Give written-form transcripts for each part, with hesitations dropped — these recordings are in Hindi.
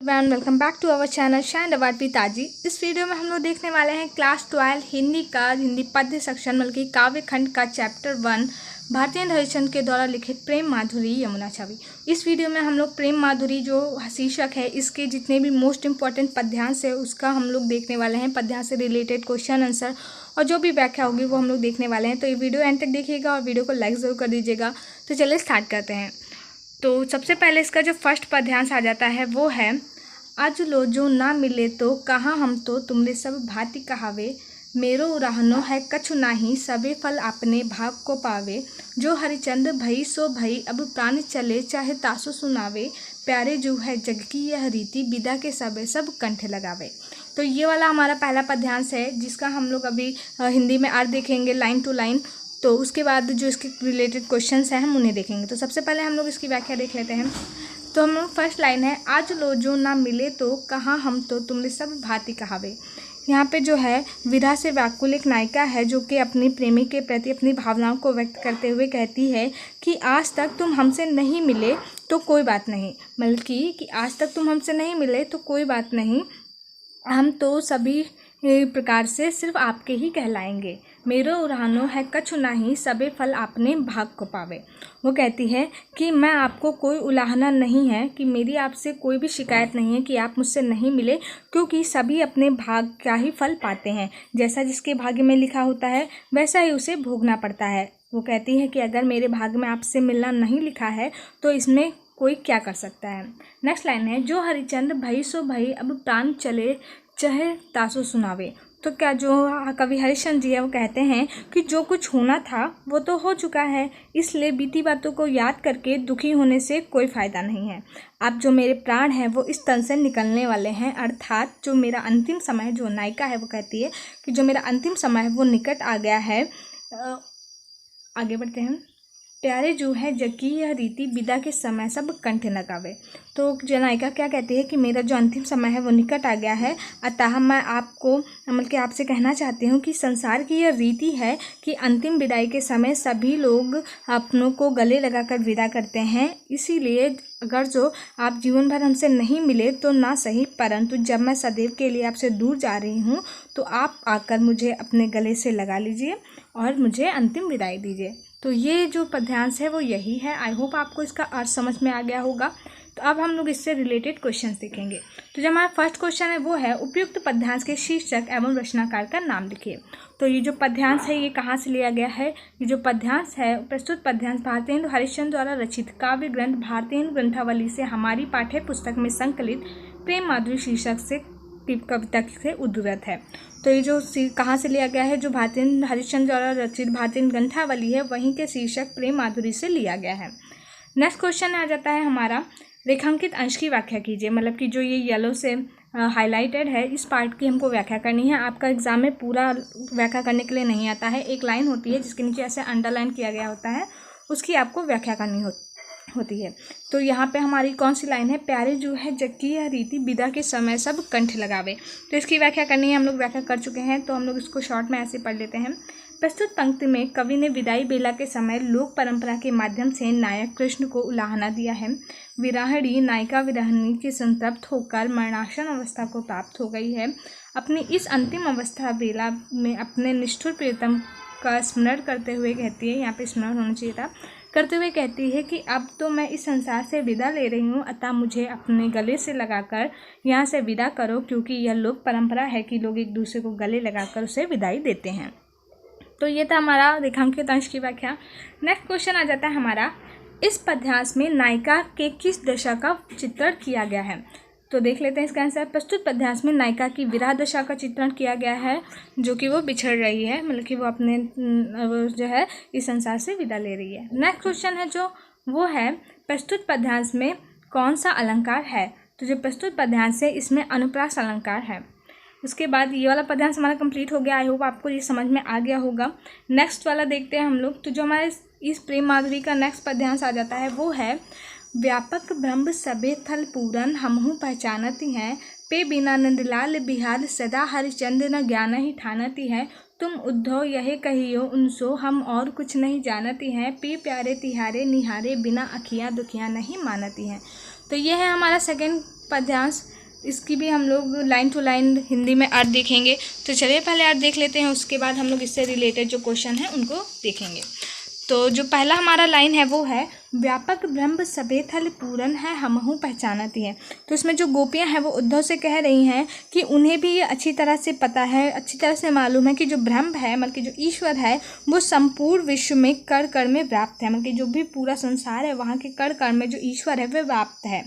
Welcome back to our channel shine award with Taji. इस वीडियो में हम लोग देखने वाले हैं क्लास 12 हिंदी का हिंदी पद्य सेक्शन बल्कि काव्य खंड का चैप्टर 1 भारतेंदु हरिश्चंद्र के द्वारा लिखित प्रेम माधुरी यमुना छवि। इस वीडियो में हम लोग प्रेम माधुरी जो शीर्षक है इसके जितने भी मोस्ट इंपॉर्टेंट पद्यांश है उसका हम लोग देखने वाले हैं। पद्यांश से रिलेटेड क्वेश्चन आंसर और जो भी व्याख्या होगी वो हम लोग देखने वाले हैं। तो ये वीडियो एंड तक देखिएगा और वीडियो को लाइक ज़रूर कर दीजिएगा। तो चलिए स्टार्ट करते हैं। तो सबसे पहले इसका जो फर्स्ट पद्यांश आ जाता है वो है, आज लो जो ना मिले तो कहाँ हम तो तुमरे सब भांति कहावे, मेरो उराहनो है कछु नाही सबे फल अपने भाग को पावे, जो हरिचंद्र भई सो भई अब प्राण चले चाहे तासु सुनावे, प्यारे जो है जग की यह रीति विदा के सबे सब कंठ लगावे। तो ये वाला हमारा पहला पद्यांश है जिसका हम लोग अभी हिंदी में अर्थ देखेंगे लाइन टू लाइन। तो उसके बाद जो इसके रिलेटेड क्वेश्चंस हैं हम उन्हें देखेंगे। तो सबसे पहले हम लोग इसकी व्याख्या देख लेते हैं। तो हम लोग फर्स्ट लाइन है, आज लो जो ना मिले तो कहाँ हम तो तुमने सब भांति कहावे। यहाँ पे जो है विरह से व्याकुल एक नायिका है जो कि अपनी प्रेमी के प्रति अपनी भावनाओं को व्यक्त करते हुए कहती है कि आज तक तुम हमसे नहीं मिले तो कोई बात नहीं, बल्कि कि आज तक तुम हमसे नहीं मिले तो कोई बात नहीं, हम तो सभी प्रकार से सिर्फ आपके ही कहलाएंगे, मेरो उराहनो है कछु नाही सबे फल आपने भाग को पावे। वो कहती है कि मैं आपको कोई उलाहना नहीं है, कि मेरी आपसे कोई भी शिकायत नहीं है कि आप मुझसे नहीं मिले, क्योंकि सभी अपने भाग का ही फल पाते हैं। जैसा जिसके भाग्य में लिखा होता है वैसा ही उसे भोगना पड़ता है। वो कहती है कि अगर मेरे भाग्य में आपसे मिलना नहीं लिखा है तो इसमें कोई क्या कर सकता है। नेक्स्ट लाइन है, जो हरिचंद्र भई सो भई अब प्राण चले चाहे तासु सुनावे। तो क्या जो कवि हरिश्चंद्र जी है वो कहते हैं कि जो कुछ होना था वो तो हो चुका है, इसलिए बीती बातों को याद करके दुखी होने से कोई फ़ायदा नहीं है। अब जो मेरे प्राण हैं वो इस तन से निकलने वाले हैं, अर्थात जो मेरा अंतिम समय, जो नायिका है वो कहती है कि जो मेरा अंतिम समय है वो निकट आ गया है। आगे बढ़ते हैं। प्यारे जो है जग की यह रीति विदा के समय सब कंठ लगावे। तो नायिका क्या कहती है कि मेरा जो अंतिम समय है वो निकट आ गया है, अतः मैं आपको मतलब कि आपसे कहना चाहती हूँ कि संसार की यह रीति है कि अंतिम विदाई के समय सभी लोग अपनों को गले लगाकर विदा करते हैं। इसीलिए अगर जो आप जीवन भर हमसे नहीं मिले तो ना सही, परंतु जब मैं सदैव के लिए आपसे दूर जा रही हूँ तो आप आकर मुझे अपने गले से लगा लीजिए और मुझे अंतिम विदाई दीजिए। तो ये जो पद्यांश है वो यही है। आई होप आपको इसका अर्थ समझ में आ गया होगा। तो अब हम लोग इससे रिलेटेड क्वेश्चंस देखेंगे। तो जो हमारा फर्स्ट क्वेश्चन है वो है, उपयुक्त पद्यांश के शीर्षक एवं रचनाकार का नाम लिखिए। तो ये जो पद्यांश है ये कहाँ से लिया गया है? ये जो पद्यांश है प्रस्तुत पद्यांश भारतेंदु हरिश्चंद्र द्वारा रचित काव्य ग्रंथ भारतेंदु ग्रंथावली से हमारी पाठ्य पुस्तक में संकलित प्रेम माधुरी शीर्षक से कविता से उद्धृत है। तो ये जो कहाँ से लिया गया है, जो भारतेंदु हरिश्चंद्र द्वारा रचित भारतेंदु ग्रंथावली है वहीं के शीर्षक प्रेम माधुरी से लिया गया है। नेक्स्ट क्वेश्चन आ जाता है हमारा, रेखांकित अंश की व्याख्या कीजिए। मतलब कि जो ये येलो से हाईलाइटेड है इस पार्ट की हमको व्याख्या करनी है। आपका एग्जाम में पूरा व्याख्या करने के लिए नहीं आता है, एक लाइन होती है जिसके नीचे ऐसे अंडरलाइन किया गया होता है, उसकी आपको व्याख्या करनी होती है। तो यहाँ पे हमारी कौन सी लाइन है, प्यारे जो है जग की यह रीति विदा के समय सब कंठ लगावे। तो इसकी व्याख्या करनी है, हम लोग व्याख्या कर चुके हैं तो हम लोग इसको शॉर्ट में ऐसे पढ़ लेते हैं। प्रस्तुत पंक्ति में कवि ने विदाई बेला के समय लोक परंपरा के माध्यम से नायक कृष्ण को उलाहना दिया है। विराहिणी नायिका विरहिणी की संतप्त होकर मरणासन अवस्था को प्राप्त हो गई है। अपनी इस अंतिम अवस्था बेला में अपने निष्ठुर प्रियतम का स्मरण करते हुए कहती है, यहाँ पे स्मरण होना चाहिए था, करते हुए कहती है कि अब तो मैं इस संसार से विदा ले रही हूँ, अतः मुझे अपने गले से लगाकर यहाँ से विदा करो, क्योंकि यह लोक परंपरा है कि लोग एक दूसरे को गले लगाकर उसे विदाई देते हैं। तो ये था हमारा रेखांकित अंश की व्याख्या। नेक्स्ट क्वेश्चन आ जाता है हमारा, इस पद्यांश में नायिका के किस दशा का चित्रण किया गया है? तो देख लेते हैं इसका आंसर। प्रस्तुत पद्यांश में नायिका की विरह दशा का चित्रण किया गया है, जो कि वो बिछड़ रही है, मतलब कि वो अपने जो है इस संसार से विदा ले रही है। नेक्स्ट क्वेश्चन है जो वो है, प्रस्तुत पद्यांश में कौन सा अलंकार है? तो जो प्रस्तुत पद्यांश है इसमें अनुप्रास अलंकार है। उसके बाद ये वाला पद्यांश हमारा कंप्लीट हो गया। आई होप आपको ये समझ में आ गया होगा। नेक्स्ट वाला देखते हैं हम लोग। तो जो हमारे इस प्रेम माधुरी का नेक्स्ट पद्यांश आ जाता है वो है, व्यापक ब्रह्म सबे थल पूरन हमहु पहचानती हैं, पे बिना नंदलाल बिहार सदा हरिचंद्र न ज्ञान ही ठानती है, तुम उद्धव यह कहियो उनसो हम और कुछ नहीं जानती हैं, पे प्यारे तिहारे निहारे बिना अखियाँ दुखियाँ नहीं मानती हैं। तो ये है हमारा सेकेंड पद्यांश, इसकी भी हम लोग लाइन टू लाइन हिंदी में अर्थ देखेंगे। तो चलिए पहले अर्थ देख लेते हैं, उसके बाद हम लोग इससे रिलेटेड जो क्वेश्चन है उनको देखेंगे। तो जो पहला हमारा लाइन है वो है, व्यापक ब्रह्म सबे थल पूरन है हमहु पहचानती है। तो इसमें जो गोपियां हैं वो उद्धव से कह रही हैं कि उन्हें भी ये अच्छी तरह से पता है, अच्छी तरह से मालूम है कि जो ब्रह्म है, मतलब कि जो ईश्वर है, वो संपूर्ण विश्व में कण कण में व्याप्त है। मतलब कि जो भी पूरा संसार है वहाँ के कण कण में जो ईश्वर है वह व्याप्त है।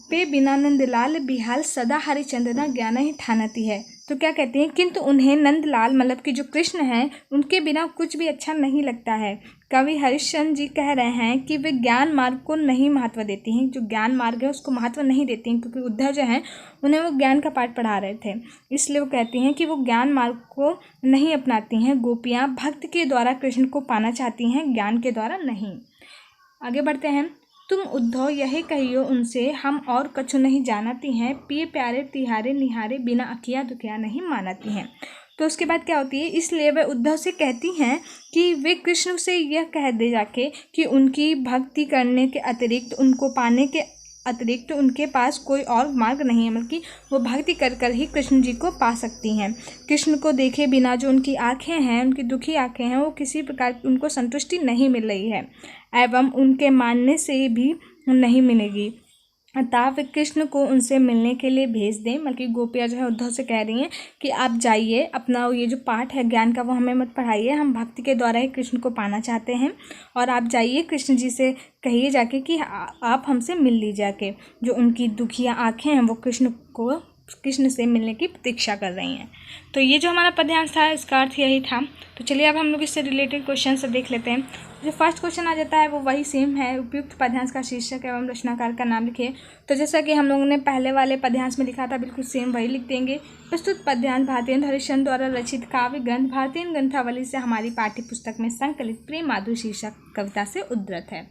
पे बिना नंदलाल बिहाल सदा हरिचंदना ज्ञान ही ठानती है। तो क्या कहती हैं, किंतु उन्हें नंदलाल मतलब कि जो कृष्ण हैं उनके बिना कुछ भी अच्छा नहीं लगता है। कवि हरिश्चंद्र जी कह रहे हैं कि वे ज्ञान मार्ग को नहीं महत्व देती हैं, जो ज्ञान मार्ग है उसको महत्व नहीं देती हैं, क्योंकि उद्धव जो हैं उन्हें वो ज्ञान का पाठ पढ़ा रहे थे, इसलिए वो कहती हैं कि वो ज्ञान मार्ग को नहीं अपनाती हैं। गोपियाँ भक्ति के द्वारा कृष्ण को पाना चाहती हैं, ज्ञान के द्वारा नहीं। आगे बढ़ते हैं। तुम उद्धव यही कहियो उनसे, हम और कछु नहीं जानती हैं, पिए प्यारे तिहारे निहारे बिना अखिया दुखिया नहीं मानती हैं। तो उसके बाद क्या होती है, इसलिए वे उद्धव से कहती हैं कि वे कृष्ण से यह कह दे जाके कि उनकी भक्ति करने के अतिरिक्त, उनको पाने के अतिरिक्त उनके पास कोई और मार्ग नहीं है, मतलब कि वो भक्ति कर कर ही कृष्ण जी को पा सकती हैं। कृष्ण को देखे बिना जो उनकी आँखें हैं, उनकी दुखी आँखें हैं, वो किसी प्रकार उनको संतुष्टि नहीं मिल रही है एवं उनके मानने से भी नहीं मिलेगी। अतः वे कृष्ण को उनसे मिलने के लिए भेज दें। मतलब कि गोपियाँ जो है उद्धव से कह रही हैं कि आप जाइए, अपना ये जो पाठ है ज्ञान का वो हमें मत पढ़ाइए, हम भक्ति के द्वारा ही कृष्ण को पाना चाहते हैं, और आप जाइए कृष्ण जी से कहिए जाके कि आप हमसे मिल लीजिए जाके। जो उनकी दुखिया आँखें हैं वो कृष्ण से मिलने की प्रतीक्षा कर रही हैं। तो ये जो हमारा पद्यांश था इसका अर्थ यही था। तो चलिए अब हम लोग इससे रिलेटेड क्वेश्चन सब देख लेते हैं। जो फर्स्ट क्वेश्चन आ जाता है वो वही सेम है, उपयुक्त पद्यांश का शीर्षक एवं रचनाकार का नाम लिखिए। तो जैसा कि हम लोगों ने पहले वाले पद्यांश में लिखा था बिल्कुल सेम वही लिख देंगे। प्रस्तुत पद्यांश भारतेंद्र हरिश्चंद्र द्वारा रचित काव्य ग्रंथ भारतेंद्र ग्रंथावली से हमारी पाठ्य पुस्तक में संकलित प्रेम माधुरी शीर्षक कविता से उद्धृत है।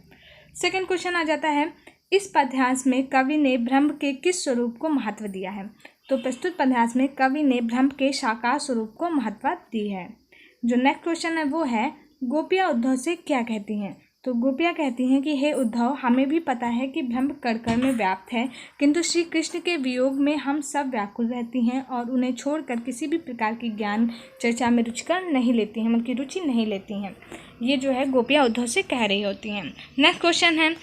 सेकेंड क्वेश्चन आ जाता है, इस पद्यांश में कवि ने ब्रह्म के किस स्वरूप को महत्व दिया है। तो प्रस्तुत पद्यांश में कवि ने ब्रह्म के साकार स्वरूप को महत्व दी है। जो नेक्स्ट क्वेश्चन है वो है, गोपियाँ उद्धव से क्या कहती हैं। तो गोपियाँ कहती हैं कि हे उद्धव, हमें भी पता है कि ब्रह्म कण कण में व्याप्त है, किंतु श्री कृष्ण के वियोग में हम सब व्याकुल रहती हैं और उन्हें छोड़कर किसी भी प्रकार की ज्ञान चर्चा में रुचिकर नहीं लेती हैं, मतलब की रुचि नहीं लेती हैं। ये जो है गोपियाँ उद्धव से कह रही होती हैं। नेक्स्ट क्वेश्चन है,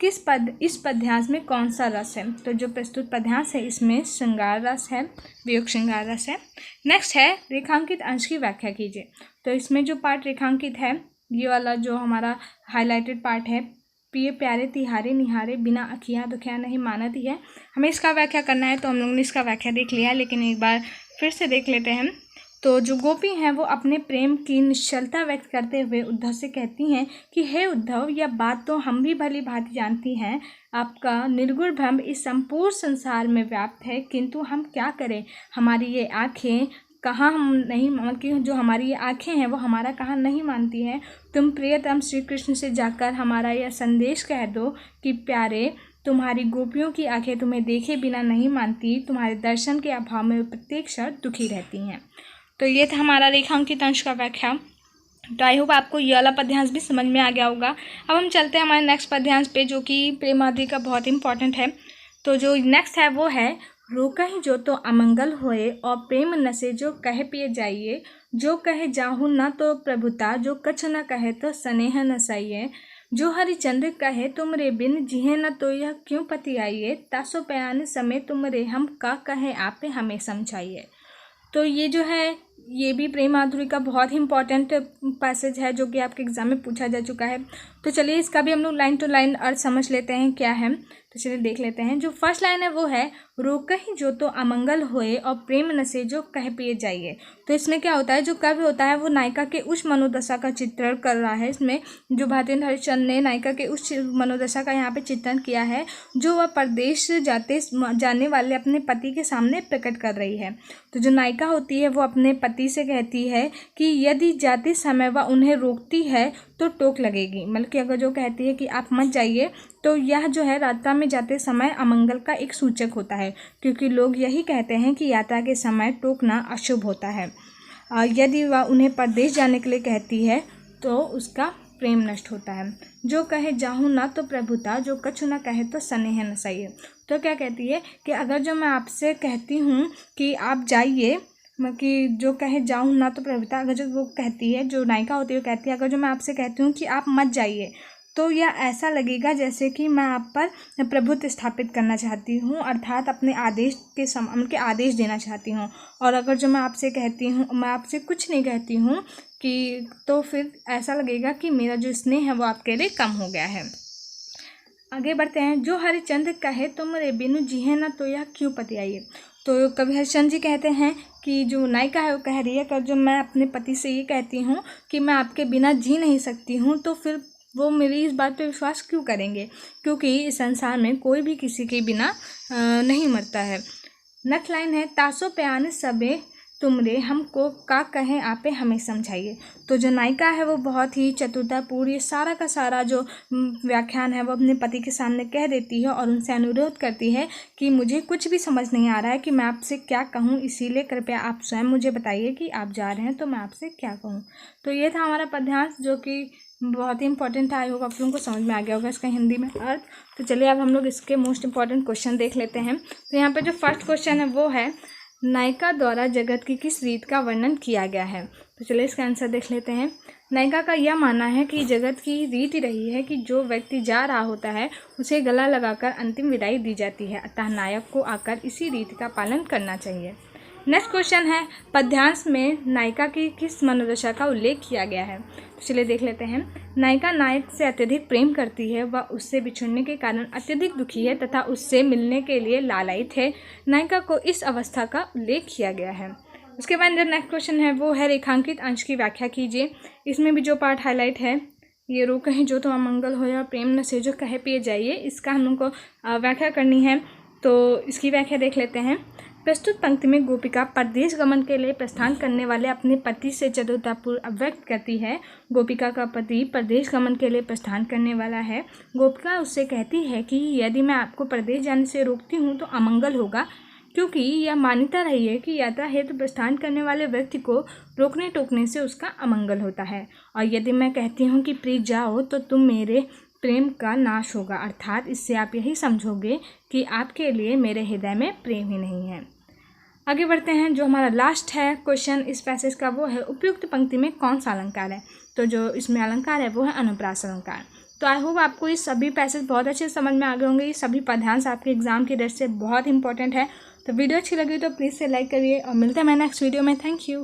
इस पद्यांश में कौन सा रस है। तो जो प्रस्तुत पद्यांश है इसमें श्रृंगार रस है, वियोग श्रृंगार रस है। नेक्स्ट है, रेखांकित अंश की व्याख्या कीजिए। तो इसमें जो पार्ट रेखांकित है, ये वाला जो हमारा हाईलाइटेड पार्ट है, पिए प्यारे तिहारे निहारे बिना अखियाँ दुखियाँ नहीं मानती है, हमें इसका व्याख्या करना है। तो हम लोगों ने इसका व्याख्या देख लिया है, लेकिन एक बार फिर से देख लेते हैं। तो जो गोपी हैं वो अपने प्रेम की निश्चलता व्यक्त करते हुए उद्धव से कहती हैं कि हे उद्धव, यह बात तो हम भी भली भांति जानती हैं, आपका निर्गुण ब्रह्म इस संपूर्ण संसार में व्याप्त है, किंतु हम क्या करें, हमारी ये आँखें कहाँ हम नहीं, मतलब कि जो हमारी ये आँखें हैं वो हमारा कहाँ नहीं मानती हैं। तुम प्रियतम श्री कृष्ण से जाकर हमारा यह संदेश कह दो कि प्यारे, तुम्हारी गोपियों की आँखें तुम्हें देखे बिना नहीं मानती, तुम्हारे दर्शन के अभाव में प्रत्येक क्षण दुखी रहती हैं। तो ये था हमारा रेखांकित अंश का व्याख्या। तो आई होप आपको ये वाला पद्यांश भी समझ में आ गया होगा। अब हम चलते हैं हमारे नेक्स्ट पद्यांश पे, जो कि प्रेम माधुरी का बहुत इंपॉर्टेंट है। तो जो नेक्स्ट है वो है, रोकहि जो तो अमंगल होए और प्रेम नशे जो कहे पिए जाइए, जो कहे जाहु न तो प्रभुता, जो कछ न कहे तो स्नेह न सहिए, जो हरिचंद्र कहे तुमरे बिन जिहे न तो यह क्यों पति आइए, तासो प्यान समय तुमरे हम का कहे आपे हमें समझाइए। तो ये जो है ये भी प्रेम माधुरी का बहुत ही इंपॉर्टेंट पैसेज है, जो कि आपके एग्जाम में पूछा जा चुका है। तो चलिए इसका भी हम लोग लाइन टू लाइन अर्थ समझ लेते हैं क्या है। तो चलिए देख लेते हैं। जो फर्स्ट लाइन है वो है, रोकहि जो तो अमंगल होए और प्रेम नशे जो कह पिए जाइए। तो इसमें क्या होता है, जो कवि होता है वो नायिका के उस मनोदशा का चित्रण कर रहा है। इसमें जो भारतेंद्र हरिश्चंद्र ने नायिका के उस मनोदशा का यहाँ पे चित्रण किया है, जो वह परदेश जाने वाले अपने पति के सामने प्रकट कर रही है। तो जो नायिका होती है वो अपने पति से कहती है कि यदि जाते समय वह उन्हें रोकती है तो टोक लगेगी, मतलब कि अगर जो कहती है कि आप मत जाइए, तो यह जो है यात्रा में जाते समय अमंगल का एक सूचक होता है, क्योंकि लोग यही कहते हैं कि यात्रा के समय टोकना अशुभ होता है। यदि वह उन्हें परदेश जाने के लिए कहती है तो उसका प्रेम नष्ट होता है। जो कहे जाहूँ ना तो प्रभुता, जो कछु ना कहे तो स्नेह न सहिए। तो क्या कहती है कि अगर जो मैं आपसे कहती हूँ कि आप जाइए, कि जो कहे जाऊँ ना तो प्रभुता, अगर जो वो कहती है, जो नायिका होती है वो कहती है अगर जो मैं आपसे कहती हूँ कि आप मत जाइए, तो यह ऐसा लगेगा जैसे कि मैं आप पर प्रभुत्व स्थापित करना चाहती हूँ, अर्थात अपने आदेश के उनके आदेश देना चाहती हूँ। और अगर जो मैं आपसे कहती हूँ, मैं आपसे कुछ नहीं कहती हूँ कि, तो फिर ऐसा लगेगा कि मेरा जो स्नेह है वो आपके लिए कम हो गया है। आगे बढ़ते हैं। जो हरिश्चंद्र कहे तुम रे बिनु जिहे ना तो यह क्यों पति आई। तो कवि हरिश्चंद्र जी कहते हैं कि जो नायिका है वो कह रही है कि जो मैं अपने पति से ये कहती हूँ कि मैं आपके बिना जी नहीं सकती हूँ, तो फिर वो मेरी इस बात पे विश्वास क्यों करेंगे, क्योंकि इस संसार में कोई भी किसी के बिना नहीं मरता है। नेक्स्ट लाइन है, तासो प्याने सबे तुमरे हमको का कहें आपे हमें समझाइए। तो जो नायिका है वो बहुत ही चतुरतापूर्ण ये सारा का सारा जो व्याख्यान है वो अपने पति के सामने कह देती है और उनसे अनुरोध करती है कि मुझे कुछ भी समझ नहीं आ रहा है कि मैं आपसे क्या कहूँ, इसीलिए कृपया आप स्वयं मुझे बताइए कि आप जा रहे हैं तो मैं आपसे क्या कहूँ। तो ये था हमारा पद्यांश, जो कि बहुत ही इंपॉर्टेंट था। आई होप आप लोगों को समझ में आ गया होगा इसका हिंदी में अर्थ। तो चलिए अब हम लोग इसके मोस्ट इंपॉर्टेंट क्वेश्चन देख लेते हैं। तो यहाँ पे जो फर्स्ट क्वेश्चन है वो है, नायिका द्वारा जगत की किस रीत का वर्णन किया गया है। तो चलिए इसका आंसर देख लेते हैं। नायिका का यह मानना है कि जगत की रीति रही है कि जो व्यक्ति जा रहा होता है उसे गला लगाकर अंतिम विदाई दी जाती है, अतः नायक को आकर इसी रीति का पालन करना चाहिए। नेक्स्ट क्वेश्चन है, पद्यांश में नायिका की किस मनोदशा का उल्लेख किया गया है। तो चलिए देख लेते हैं। नायिका नायक से अत्यधिक प्रेम करती है, वह उससे बिछुड़ने के कारण अत्यधिक दुखी है तथा उससे मिलने के लिए लालायित है। नायिका को इस अवस्था का उल्लेख किया गया है। उसके बाद जो नेक्स्ट क्वेश्चन है वो है, रेखांकित अंश की व्याख्या कीजिए। इसमें भी जो पार्ट हाईलाइट है, ये रो कहीं जो तो अमंगल हो या प्रेम न से जो कहे पिए जाइए, इसका हम लोग को व्याख्या करनी है। तो इसकी व्याख्या देख लेते हैं। प्रस्तुत पंक्ति में गोपिका परदेश गमन के लिए प्रस्थान करने वाले अपने पति से चतुरतापूर्वक अभिव्यक्त करती है। गोपिका का पति परदेश गमन के लिए प्रस्थान करने वाला है। गोपिका उससे कहती है कि यदि मैं आपको परदेश जाने से रोकती हूँ तो अमंगल होगा, क्योंकि यह मान्यता रही है कि यात्रा हेतु प्रस्थान करने वाले व्यक्ति को रोकने टोकने से उसका अमंगल होता है। और यदि मैं कहती हूँ कि प्रिय जाओ तो तुम मेरे प्रेम का नाश होगा, अर्थात इससे आप यही समझोगे कि आपके लिए मेरे हृदय में प्रेम ही नहीं है। आगे बढ़ते हैं। जो हमारा लास्ट है क्वेश्चन इस पैसेज का वो है, उपयुक्त पंक्ति में कौन सा अलंकार है। तो जो इसमें अलंकार है वो है अनुप्रास अलंकार। तो आई होप आपको ये सभी पैसेज बहुत अच्छे से समझ में आ गए होंगे। ये सभी पद्यांश आपके एग्जाम की दृष्टि से बहुत इंपॉर्टेंट है। तो वीडियो अच्छी लगी तो प्लीज़ से लाइक करिए और मिलते हैं मैं नेक्स्ट वीडियो में। Thank you.